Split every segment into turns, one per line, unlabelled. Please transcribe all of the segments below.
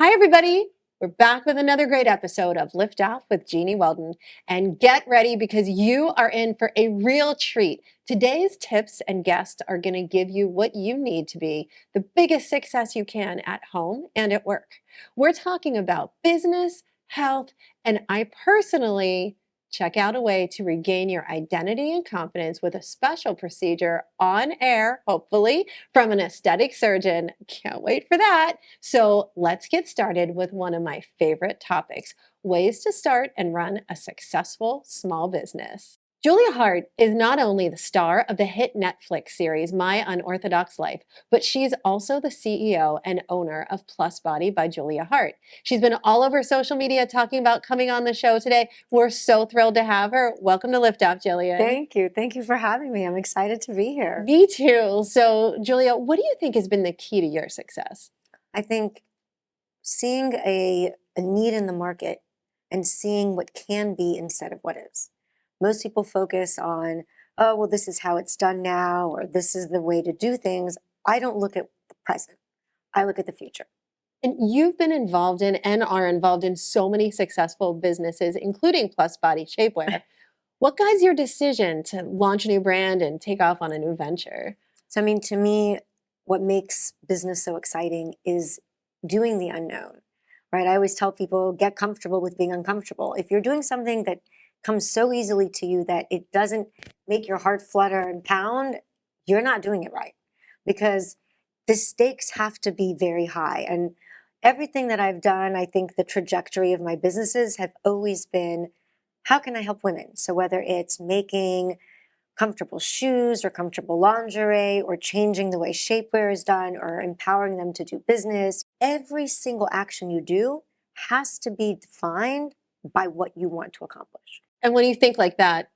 Hi, everybody. We're back with another great episode of Liftoff with Jeanniey Walden. And get ready because you are in for a real treat. Today's tips and guests are going to give you what you need to be the biggest success you can at home and at work. We're talking about business, health, and I personally check out a way to regain your identity and confidence with a special procedure on air, hopefully, from an aesthetic surgeon. Can't wait for that. So let's get started with one of my favorite topics, ways to start and run a successful small business. Julia Haart is not only the star of the hit Netflix series, My Unorthodox Life, but she's also the CEO and owner of Body by Julia Haart. She's been all over social media talking about coming on the show today. We're so thrilled to have her. Welcome to Liftoff, Julia.
Thank you. Thank you for having me. I'm excited to be here.
Me too. So, Julia, what do you think has been the key to your success?
I think seeing a need in the market and seeing what can be instead of what is. Most people focus on, oh, well, this is how it's done now, or this is the way to do things. I don't look at the present. I look at the future.
And you've been involved in and are involved in so many successful businesses, including Plus Body Shapewear. What guides your decision to launch a new brand and take off on a new venture?
So, I mean, to me, what makes business so exciting is doing the unknown, right? I always tell people, get comfortable with being uncomfortable. If you're doing something that comes so easily to you that it doesn't make your heart flutter and pound, you're not doing it right, because the stakes have to be very high. And everything that I've done, I think the trajectory of my businesses have always been, how can I help women? So whether it's making comfortable shoes or comfortable lingerie or changing the way shapewear is done or empowering them to do business, every single action you do has to be defined by what you want to accomplish.
And when you think like that,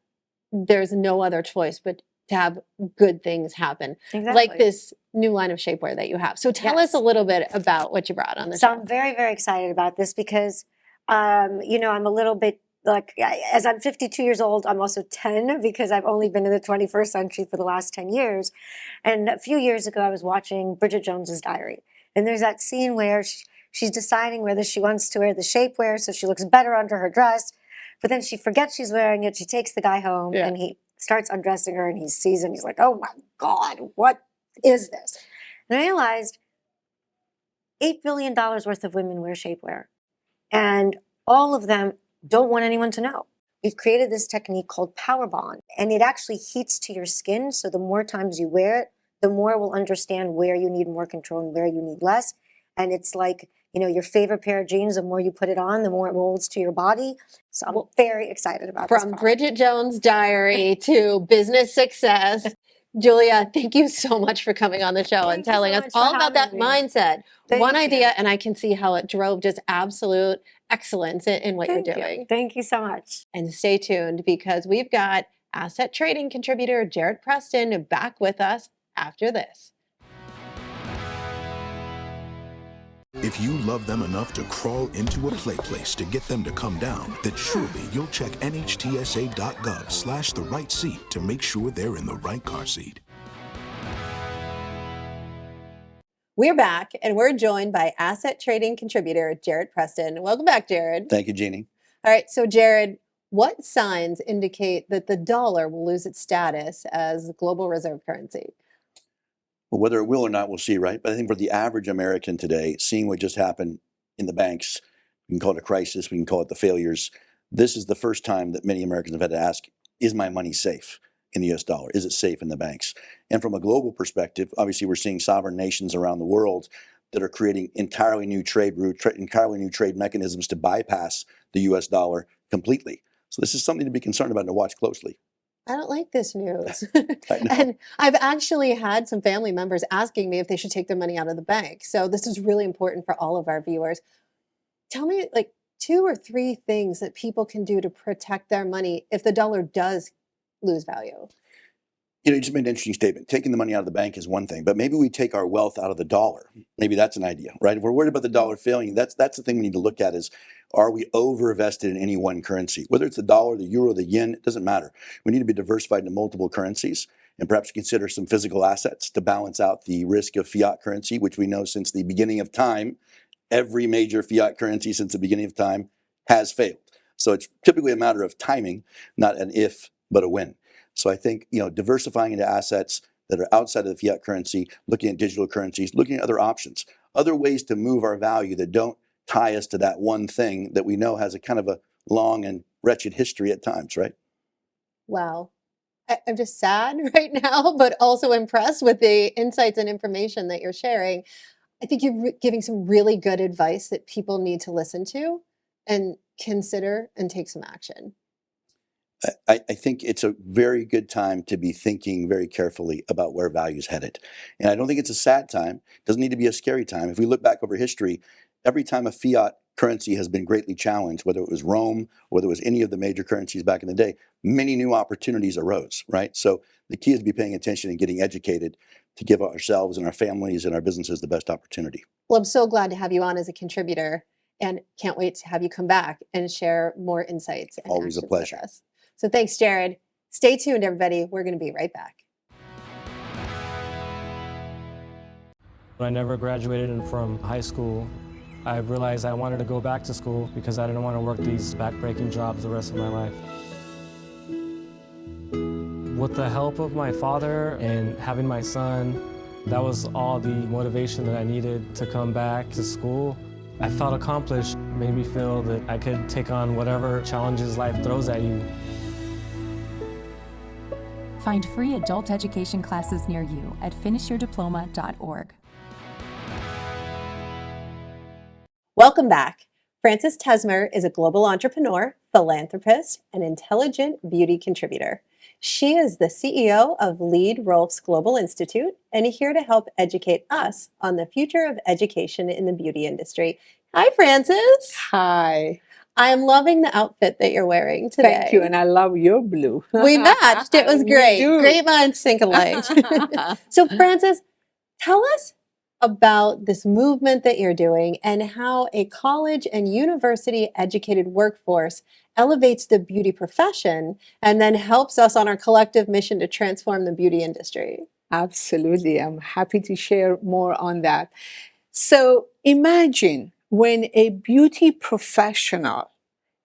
there's no other choice but to have good things happen.
Exactly.
Like this new line of shapewear that you have. So tell us a little bit about what you brought on the show.
So I'm very, very excited about this because, I'm a little bit like, as I'm 52 years old, I'm also 10 because I've only been in the 21st century for the last 10 years. And a few years ago, I was watching Bridget Jones's Diary. And there's that scene where she's deciding whether she wants to wear the shapewear so she looks better under her dress. But then she forgets she's wearing it. She takes the guy home and he starts undressing her and he sees it and he's like, oh my God, what is this? And I realized $8 billion worth of women wear shapewear. And all of them don't want anyone to know. We've created this technique called Power Bond, and it actually heats to your skin. So the more times you wear it, the more we'll understand where you need more control and where you need less. And it's like, your favorite pair of jeans, the more you put it on, the more it molds to your body. So I'm very excited about this.
From Bridget Jones' Diary to business success. Julia, thank you so much for coming on the show and telling us all about that mindset. One idea, and I can see how it drove just absolute excellence in what you're doing.
Thank you so much.
And stay tuned because we've got asset trading contributor Jarrett Preston back with us after this.
If you love them enough to crawl into a play place to get them to come down, then surely you'll check nhtsa.gov/the right seat to make sure they're in the right car seat.
We're back and we're joined by asset trading contributor Jarrett Preston. Welcome back, Jarrett.
Thank you, Jeannie.
All right, so Jarrett, what signs indicate that the dollar will lose its status as global reserve currency?
Well, whether it will or not, we'll see, right? But I think for the average American today, seeing what just happened in the banks, we can call it a crisis, we can call it the failures. This is the first time that many Americans have had to ask, is my money safe in the US dollar? Is it safe in the banks? And from a global perspective, obviously we're seeing sovereign nations around the world that are creating entirely new trade routes, entirely new trade mechanisms to bypass the US dollar completely. So this is something to be concerned about and to watch closely.
I don't like this news. And I've actually had some family members asking me if they should take their money out of the bank. So this is really important for all of our viewers. Tell me like 2 or 3 things that people can do to protect their money if the dollar does lose value.
You just made an interesting statement. Taking the money out of the bank is one thing, but maybe we take our wealth out of the dollar. Maybe that's an idea, right? If we're worried about the dollar failing, that's the thing we need to look at is, are we over-invested in any one currency? Whether it's the dollar, the euro, the yen, it doesn't matter. We need to be diversified into multiple currencies and perhaps consider some physical assets to balance out the risk of fiat currency, which we know since the beginning of time every major fiat currency since the beginning of time has failed. So it's typically a matter of timing, not an if, but a when. So I think, diversifying into assets that are outside of the fiat currency, looking at digital currencies, looking at other options, other ways to move our value that don't tie us to that one thing that we know has a kind of a long and wretched history at times, right?
Wow. I'm just sad right now, but also impressed with the insights and information that you're sharing. I think you're giving some really good advice that people need to listen to and consider and take some action.
I think it's a very good time to be thinking very carefully about where value is headed. And I don't think it's a sad time. It doesn't need to be a scary time. If we look back over history, every time a fiat currency has been greatly challenged, whether it was Rome, whether it was any of the major currencies back in the day, many new opportunities arose, right? So the key is to be paying attention and getting educated to give ourselves and our families and our businesses the best opportunity.
Well, I'm so glad to have you on as a contributor and can't wait to have you come back and share more insights and
Always a
actions with
pleasure.
us. So thanks, Jared. Stay tuned, everybody. We're going to be right back.
When I never graduated from high school, I realized I wanted to go back to school because I didn't want to work these back-breaking jobs the rest of my life. With the help of my father and having my son, that was all the motivation that I needed to come back to school. I felt accomplished, made me feel that I could take on whatever challenges life throws at you.
Find free adult education classes near you at finishyourdiploma.org.
Welcome back. FrancisTesmer is a global entrepreneur, philanthropist, and intelligent beauty contributor. She is the CEO of Lead Rolf's Global Institute and here to help educate us on the future of education in the beauty industry. Hi, Francis.
Hi.
I am loving the outfit that you're wearing today.
Thank you, and I love your blue.
We matched. It was
We
great.
do.
Great minds think alike. So, Francis, tell us about this movement that you're doing and how a college and university educated workforce elevates the beauty profession and then helps us on our collective mission to transform the beauty industry.
Absolutely. I'm happy to share more on that. So imagine when a beauty professional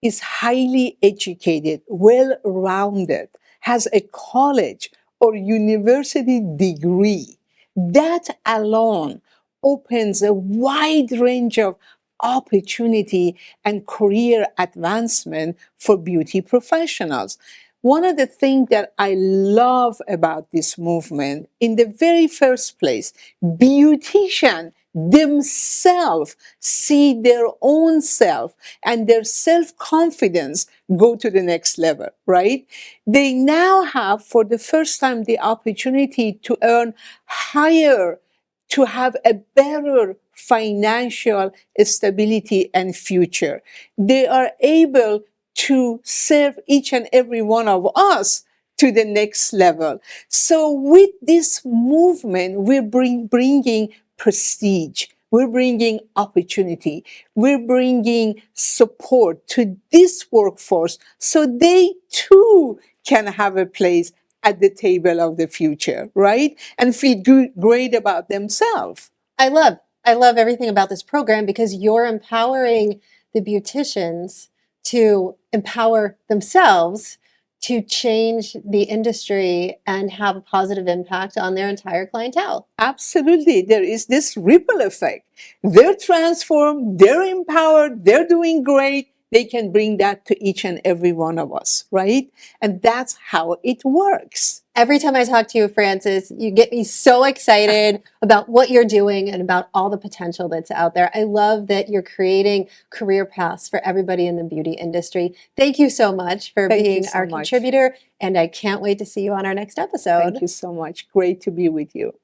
is highly educated, well-rounded, has a college or university degree. That alone opens a wide range of opportunity and career advancement for beauty professionals. One of the things that I love about this movement, in the very first place, beauticians themselves see their own self and their self-confidence go to the next level, right? They now have, for the first time, the opportunity to earn higher, to have a better financial stability and future. They are able to serve each and every one of us to the next level. So with this movement, we're bringing prestige, we're bringing opportunity, we're bringing support to this workforce so they too can have a place at the table of the future, right? And feel great about themselves.
I love everything about this program because you're empowering the beauticians to empower themselves to change the industry and have a positive impact on their entire clientele.
Absolutely. There is this ripple effect. They're transformed, they're empowered, they're doing great. They can bring that to each and every one of us, right? And that's how it works.
Every time I talk to you, Francis, you get me so excited about what you're doing and about all the potential that's out there. I love that you're creating career paths for everybody in the beauty industry. Thank you so much for being our contributor, and I can't wait to see you on our next episode.
Thank you so much. Great to be with you.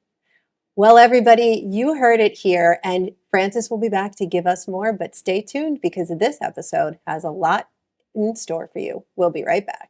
Well, everybody, you heard it here, and Francis will be back to give us more, but stay tuned because this episode has a lot in store for you. We'll be right back.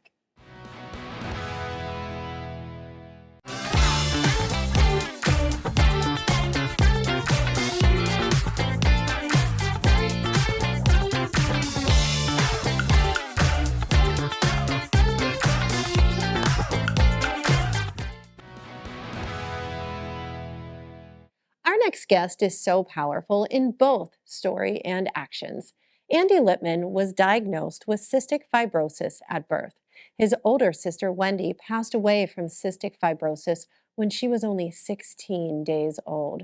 Our next guest is so powerful in both story and actions. Andy Lipman was diagnosed with cystic fibrosis at birth. His older sister, Wendy, passed away from cystic fibrosis when she was only 16 days old.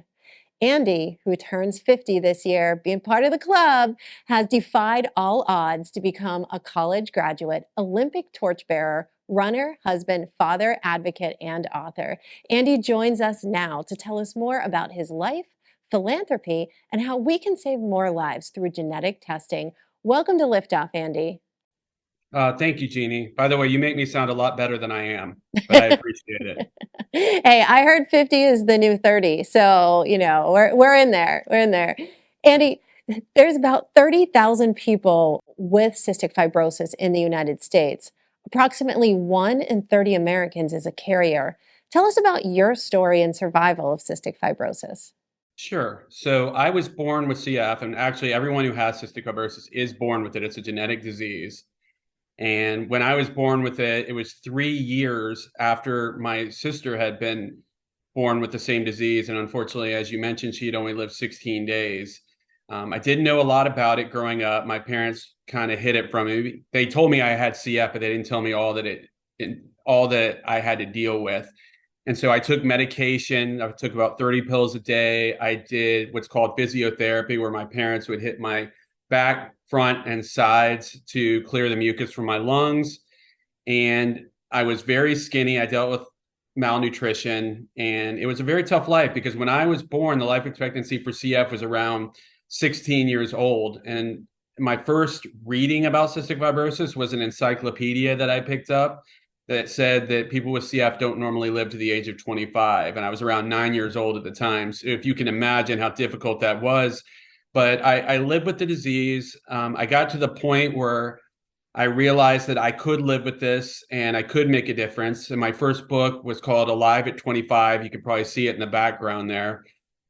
Andy, who turns 50 this year, being part of the club, has defied all odds to become a college graduate, Olympic torchbearer, runner, husband, father, advocate, and author. Andy joins us now to tell us more about his life, philanthropy, and how we can save more lives through genetic testing. Welcome to Liftoff, Andy.
Thank you, Jeannie. By the way, you make me sound a lot better than I am, but I appreciate it.
Hey, I heard 50 is the new 30. So, we're in there. We're in there. Andy, there's about 30,000 people with cystic fibrosis in the United States. Approximately 1 in 30 Americans is a carrier. Tell us about your story and survival of cystic fibrosis.
Sure. So I was born with CF, and actually everyone who has cystic fibrosis is born with it. It's a genetic disease. And when I was born with it, it was 3 years after my sister had been born with the same disease. And unfortunately, as you mentioned, she had only lived 16 days. I didn't know a lot about it growing up. My parents kind of hid it from me. They told me I had CF, but they didn't tell me all that I had to deal with. And so I took medication. I took about 30 pills a day. I did what's called physiotherapy, where my parents would hit my back, front, and sides to clear the mucus from my lungs. And I was very skinny. I dealt with malnutrition, and it was a very tough life because when I was born, the life expectancy for CF was around 16 years old. And my first reading about cystic fibrosis was an encyclopedia that I picked up that said that people with CF don't normally live to the age of 25. And I was around 9 years old at the time. So if you can imagine how difficult that was. But I lived with the disease. I got to the point where I realized that I could live with this and I could make a difference. And my first book was called Alive at 25. You can probably see it in the background there.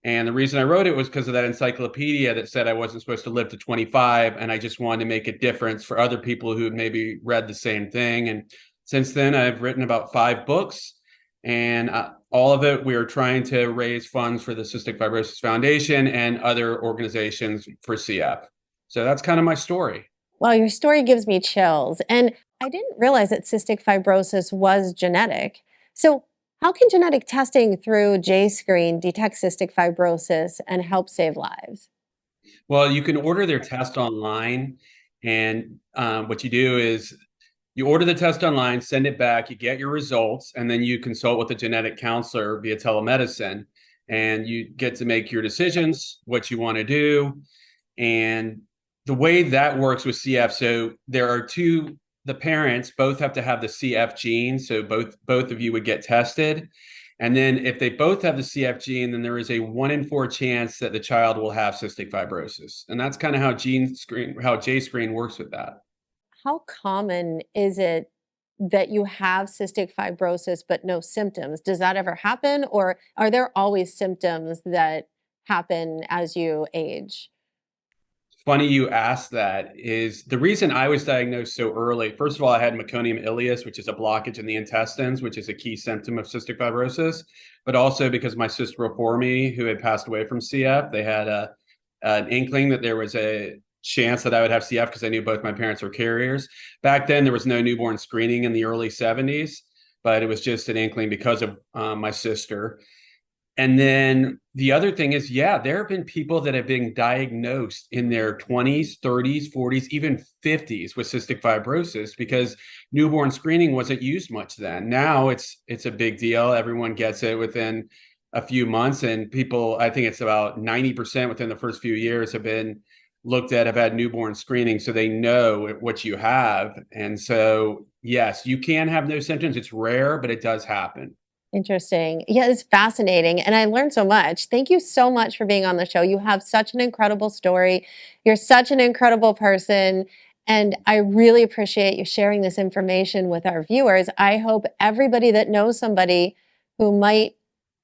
And the reason I wrote it was because of that encyclopedia that said I wasn't supposed to live to 25. And I just wanted to make a difference for other people who maybe read the same thing. And since then, I've written about 5 books. And all of it, we are trying to raise funds for the Cystic Fibrosis Foundation and other organizations for CF. So that's kind of my story.
Well, your story gives me chills. And I didn't realize that cystic fibrosis was genetic. So how can genetic testing through JScreen detect cystic fibrosis and help save lives?
Well, you can order their test online. And what you do is you order the test online, send it back, you get your results, and then you consult with a genetic counselor via telemedicine. And you get to make your decisions, what you want to do. And the way that works with CF, so there are the parents both have to have the CF gene. So both of you would get tested. And then if they both have the CF gene, then there is a 1 in 4 chance that the child will have cystic fibrosis. And that's kind of how JScreen works with that.
How common is it that you have cystic fibrosis but no symptoms? Does that ever happen? Or are there always symptoms that happen as you age?
Funny you asked that. Is the reason I was diagnosed so early. First of all, I had meconium ileus, which is a blockage in the intestines, which is a key symptom of cystic fibrosis, but also because my sister before me, who had passed away from CF, they had an inkling that there was a chance that I would have CF because I knew both my parents were carriers. Back then, there was no newborn screening in the early 70s, but it was just an inkling because of my sister. And then the other thing is, yeah, there have been people that have been diagnosed in their 20s, 30s, 40s, even 50s with cystic fibrosis because newborn screening wasn't used much then. Now it's a big deal. Everyone gets it within a few months, and people, I think it's about 90% within the first few years have been looked at, have had newborn screening, so they know what you have. And so, yes, you can have no symptoms. It's rare, but it does happen.
Interesting. Yeah, it's fascinating. And I learned so much. Thank you so much for being on the show. You have such an incredible story. You're such an incredible person. And I really appreciate you sharing this information with our viewers. I hope everybody that knows somebody who might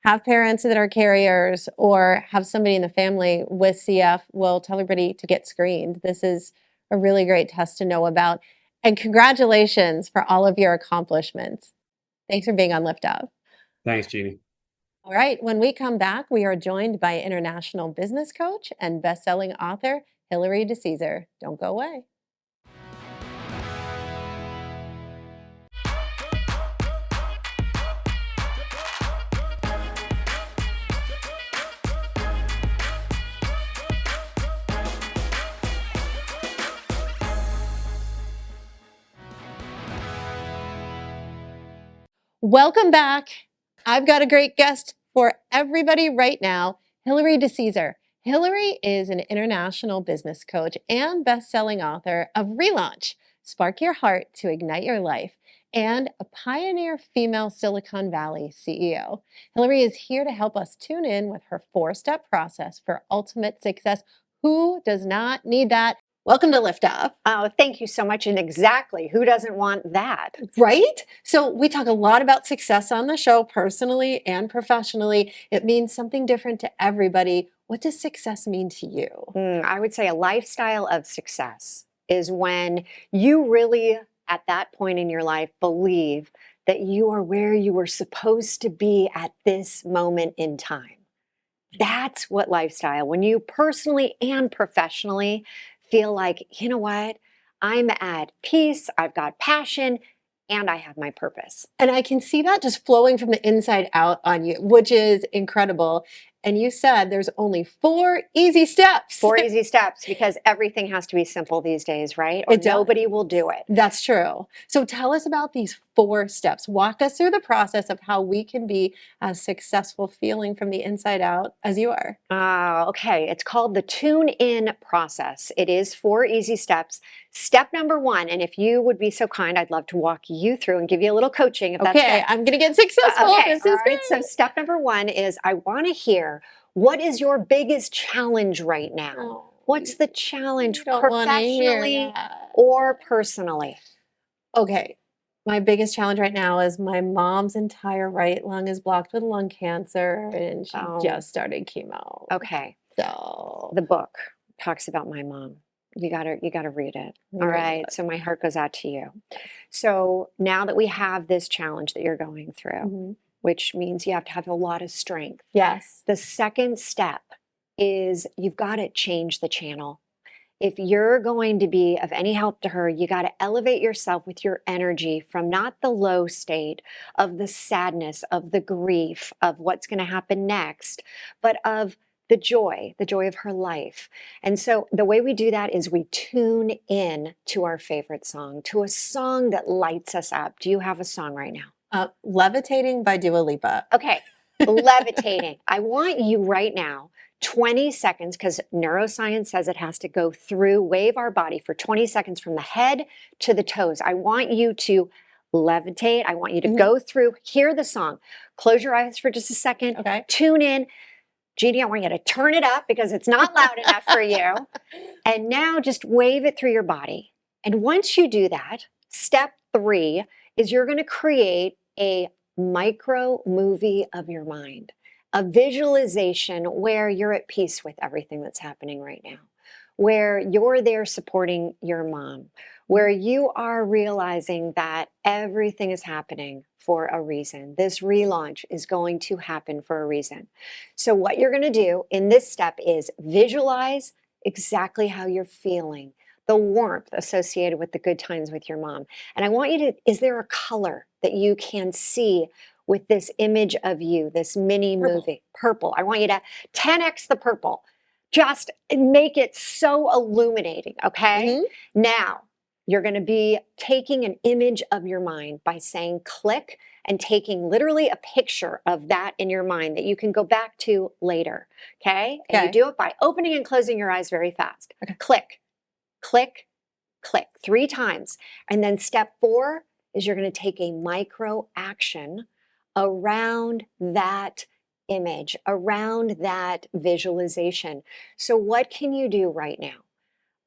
have parents that are carriers or have somebody in the family with CF will tell everybody to get screened. This is a really great test to know about. And congratulations for all of your accomplishments. Thanks for being on Liftoff.
Thanks, Jeannie.
All right, when we come back, we are joined by international business coach and best-selling author Hilary DeCesare. Don't go away. Welcome back. I've got a great guest for everybody right now, Hilary DeCesare. Hilary is an international business coach and best-selling author of Relaunch, Spark Your Heart to Ignite Your Life, and a pioneer female Silicon Valley CEO. Hilary is here to help us tune in with her 4-step process for ultimate success. Who does not need that? Welcome to Liftoff.
Oh, thank you so much. And exactly, who doesn't want that?
Right? So we talk a lot about success on the show, personally and professionally. It means something different to everybody. What does success mean to you?
I would say a lifestyle of success is when you really, at that point in your life, believe that you are where you were supposed to be at this moment in time. That's what lifestyle, when you personally and professionally feel like, you know what, I'm at peace, I've got passion, and I have my purpose.
And I can see that just flowing from the inside out on you, which is incredible. And you said there's only 4 easy steps.
4 easy steps, because everything has to be simple these days, right? Or
It does.
nobody will do it.
That's true. So tell us about these 4 steps. Walk us through the process of how we can be as successful feeling from the inside out as you are.
Okay. It's called the tune-in process. It is 4 easy steps. Step number 1, and if you would be so kind, I'd love to walk you through and give you a little coaching. If that's
Okay,
good.
I'm going to get successful.
Okay,
This
all
is
right.
great.
So step number 1 is I want to hear, what is your biggest challenge right now?
Oh,
What's the challenge
you don't wanna hear
professionally
that.
or personally?
Okay. My biggest challenge right now is my mom's entire right lung is blocked with lung cancer, and she
Oh.
just started chemo.
Okay.
So
The book talks about my mom. You gotta read it. All
Very
right.
good.
So my heart goes out to you. So now that we have this challenge that you're going through,
Mhm.
which means you have to have a lot of strength.
Yes.
The second step is you've got to change the channel. If you're going to be of any help to her, you got to elevate yourself with your energy from not the low state of the sadness, of the grief, of what's going to happen next, but of the joy of her life. And so the way we do that is we tune in to our favorite song, to a song that lights us up. Do you have a song right now?
Levitating by Dua Lipa.
Okay, levitating. I want you right now, 20 seconds, because neuroscience says it has to go through, wave our body for 20 seconds from the head to the toes. I want you to levitate. I want you to go through, hear the song. Close your eyes for just a second.
Okay.
Tune in. Jeannie, I want you to turn it up because it's not loud enough for you. And now just wave it through your body. And once you do that, step 3 is you're going to create a micro movie of your mind, a visualization where you're at peace with everything that's happening right now, where you're there supporting your mom, where you are realizing that everything is happening for a reason. This relaunch is going to happen for a reason. So what you're going to do in this step is visualize exactly how you're feeling, the warmth associated with the good times with your mom. And I want you to, is there a color that you can see with this image of you, this mini movie? Purple. I want you to 10x the purple. Just make it so illuminating, okay? Now, you're going to be taking an image of your mind by saying click and taking literally a picture of that in your mind that you can go back to later, okay? And you do it by opening and closing your eyes very fast.
Okay.
Click, click, click 3 times. And then step 4 is you're going to take a micro action around that image, around that visualization. So what can you do right now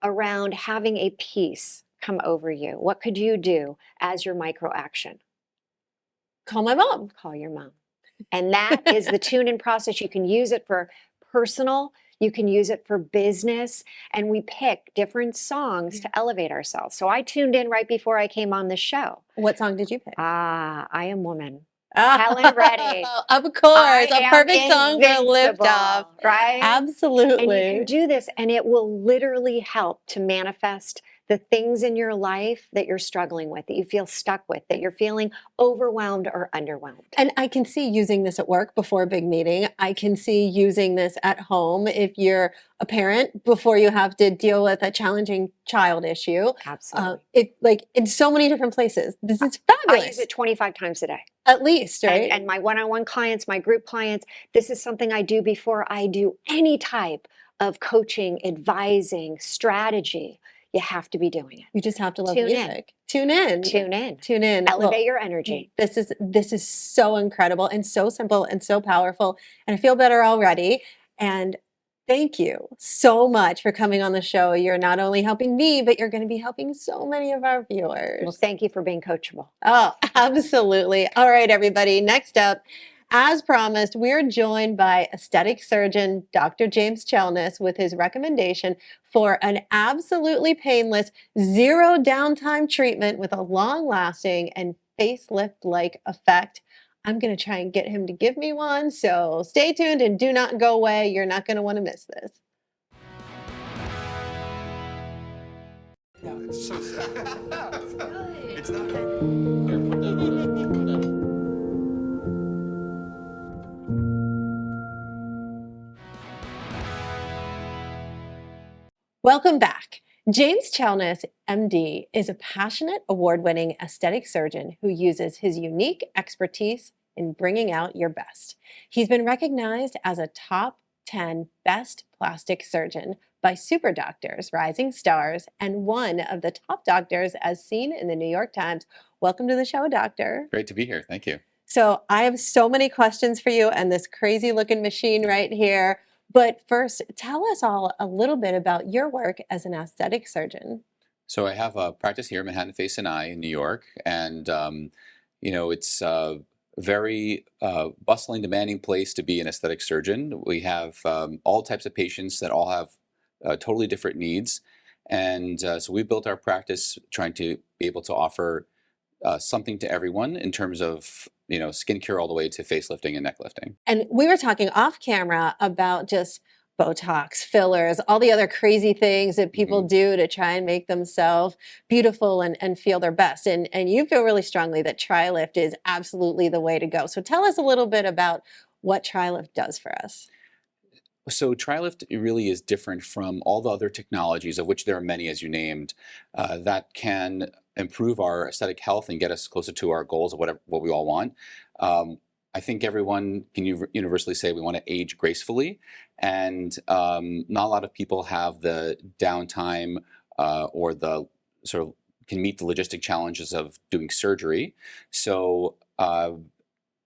around having a peace come over you? What could you do as your micro action?
Call my mom.
Call your mom. And that is the tune-in process. You can use it for personal, you can use it for business, and we pick different songs to elevate ourselves. So I tuned in right before I came on the show.
What song did you pick?
I Am Woman. Helen Reddy.
Of course,
I
a
am
perfect song for
invincible,
Liftoff.
right?
Absolutely.
And you can do this, and it will literally help to manifest the things in your life that you're struggling with, that you feel stuck with, that you're feeling overwhelmed or underwhelmed.
And I can see using this at work before a big meeting. I can see using this at home if you're a parent before you have to deal with a challenging child issue.
Absolutely.
Like in so many different places. This is
I
fabulous.
use it 25 times a day.
At least, right?
And my one-on-one clients, my group clients, this is something I do before I do any type of coaching, advising, strategy. You have to be doing it.
You just have to love
Tune in.
music. Tune in.
Tune in.
Tune in.
Elevate
Well,
your energy.
this is so incredible and so simple and so powerful. And I feel better already. And thank you so much for coming on the show. You're not only helping me, but you're going to be helping so many of our viewers.
Well, thank you for being coachable.
Oh, absolutely. All right, everybody. Next up, as promised, we're joined by aesthetic surgeon Dr. James Chelnis with his recommendation for an absolutely painless, zero downtime treatment with a long-lasting and facelift-like effect. I'm going to try and get him to give me one, so stay tuned and do not go away. You're not going to want to miss this.
It's so sad. It's not. Here, put that.
Welcome back. James Chelnis, MD, is a passionate, award-winning aesthetic surgeon who uses his unique expertise in bringing out your best. He's been recognized as a top 10 best plastic surgeon by Super Doctors, Rising Stars, and one of the top doctors as seen in the New York Times. Welcome to the show, doctor.
Great to be here. Thank you.
So I have so many questions for you and this crazy looking machine right here. But first, tell us all a little bit about your work as an aesthetic surgeon.
So I have a practice here, Manhattan Face and Eye in New York, and it's a very bustling, demanding place to be an aesthetic surgeon. We have all types of patients that all have totally different needs, and so we built our practice trying to be able to offer something to everyone in terms of skincare all the way to facelifting and neck lifting.
And we were talking off camera about just Botox, fillers, all the other crazy things that people do to try and make themselves beautiful and feel their best. And you feel really strongly that TriLift is absolutely the way to go. So tell us a little bit about what TriLift does for us.
So TriLift really is different from all the other technologies, of which there are many, as you named, that can improve our aesthetic health and get us closer to our goals of what we all want. I think everyone can universally say we want to age gracefully, and not a lot of people have the downtime or the sort of can meet the logistic challenges of doing surgery. So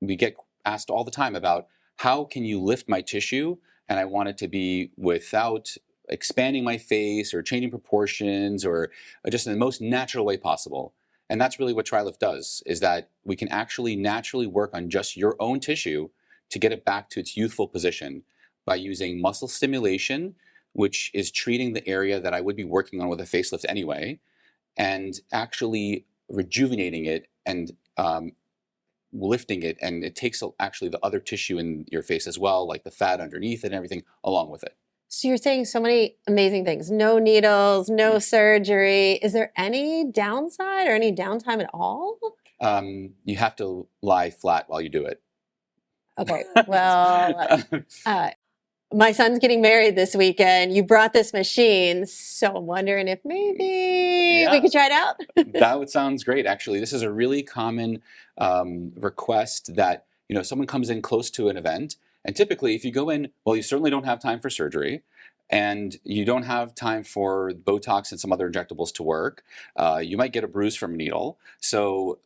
we get asked all the time about how can you lift my tissue, and I want it to be without expanding my face or changing proportions or just in the most natural way possible. And that's really what TriLift does, is that we can actually naturally work on just your own tissue to get it back to its youthful position by using muscle stimulation, which is treating the area that I would be working on with a facelift anyway, and actually rejuvenating it and lifting it. And it takes actually the other tissue in your face as well, like the fat underneath and everything along with it.
So you're saying so many amazing things. No needles, no surgery. Is there any downside or any downtime at all?
You have to lie flat while you do it.
Okay, well, my son's getting married this weekend. You brought this machine, so I'm wondering if maybe we could try it out.
That sounds great, actually. This is a really common request that someone comes in close to an event. And typically, if you go in, well, you certainly don't have time for surgery, and you don't have time for Botox and some other injectables to work. You might get a bruise from a needle. So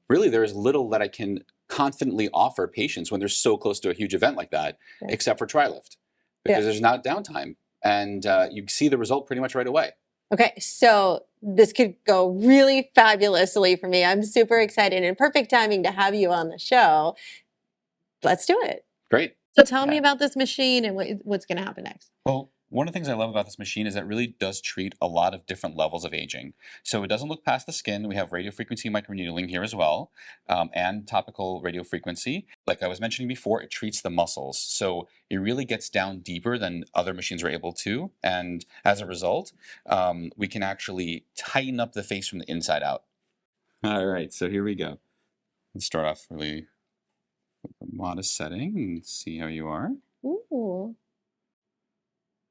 really, there's little that I can confidently offer patients when they're so close to a huge event like that, except for TriLift, because there's not downtime. And you see the result pretty much right away.
Okay, so this could go really fabulously for me. I'm super excited and perfect timing to have you on the show. Let's do it.
Great.
So tell me about this machine and what's going to happen next.
Well, One of the things I love about this machine is that it really does treat a lot of different levels of aging. So it doesn't look past the skin. We have radiofrequency microneedling here as well, and topical radiofrequency. Like I was mentioning before, it treats the muscles. So it really gets down deeper than other machines are able to. And as a result, we can actually tighten up the face from the inside out. All right, so here we go. Let's start off really with a modest setting and see how you are.
Ooh.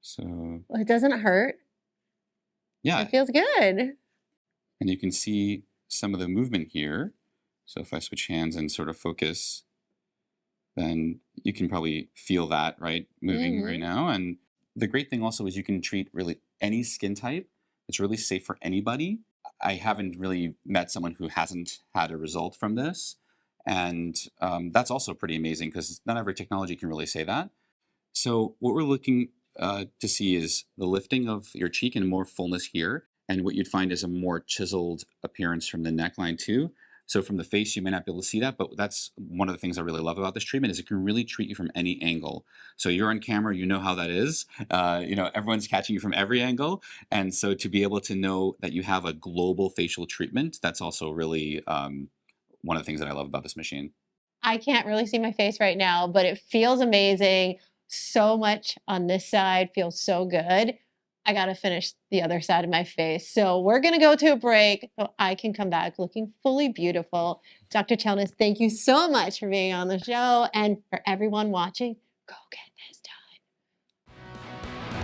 So
Well, it doesn't hurt.
yeah,
It feels good.
and you can see some of the movement here. So if I switch hands and sort of focus, then you can probably feel that, right, moving right now. And the great thing also is you can treat really any skin type. It's really safe for anybody. I haven't really met someone who hasn't had a result from this. And that's also pretty amazing because not every technology can really say that. So what we're looking to see is the lifting of your cheek and more fullness here. And what you'd find is a more chiseled appearance from the neckline too. So from the face, you may not be able to see that, but that's one of the things I really love about this treatment is it can really treat you from any angle. So you're on camera, you know how that is. Everyone's catching you from every angle. And so to be able to know that you have a global facial treatment, that's also really one of the things that I love about this machine.
I can't really see my face right now, but it feels amazing. So much on this side feels so good. I got to finish the other side of my face. So we're going to go to a break so I can come back looking fully beautiful. Dr. Chelnis, thank you so much for being on the show. And for everyone watching, go get this done.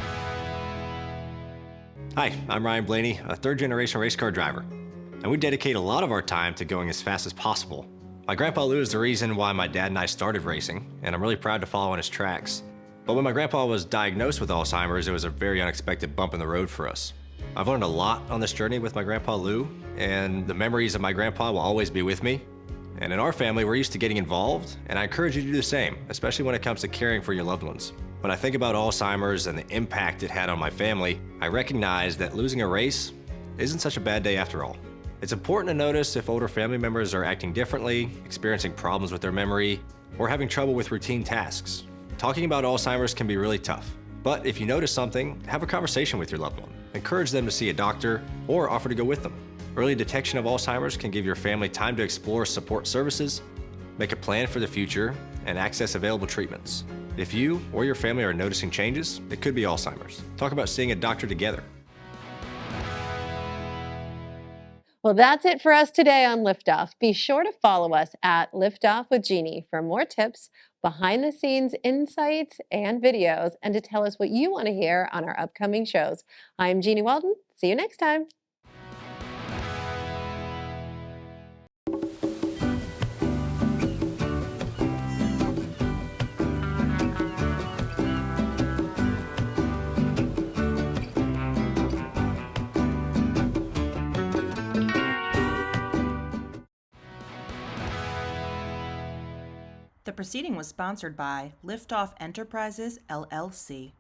Hi, I'm Ryan Blaney, a third-generation race car driver, and we dedicate a lot of our time to going as fast as possible. My grandpa Lou is the reason why my dad and I started racing, and I'm really proud to follow in his tracks. But when my grandpa was diagnosed with Alzheimer's, it was a very unexpected bump in the road for us. I've learned a lot on this journey with my grandpa Lou, and the memories of my grandpa will always be with me. And in our family, we're used to getting involved, and I encourage you to do the same, especially when it comes to caring for your loved ones. When I think about Alzheimer's and the impact it had on my family, I recognize that losing a race isn't such a bad day after all. It's important to notice if older family members are acting differently, experiencing problems with their memory, or having trouble with routine tasks. Talking about Alzheimer's can be really tough, but if you notice something, have a conversation with your loved one. Encourage them to see a doctor or offer to go with them. Early detection of Alzheimer's can give your family time to explore support services, make a plan for the future, and access available treatments. If you or your family are noticing changes, it could be Alzheimer's. Talk about seeing a doctor together.
Well, that's it for us today on Liftoff. Be sure to follow us at Liftoff with Jeannie for more tips, behind the scenes insights, and videos, and to tell us what you want to hear on our upcoming shows. I'm Jeanniey Walden. See you next time.
The proceeding was sponsored by Liftoff Enterprises, LLC.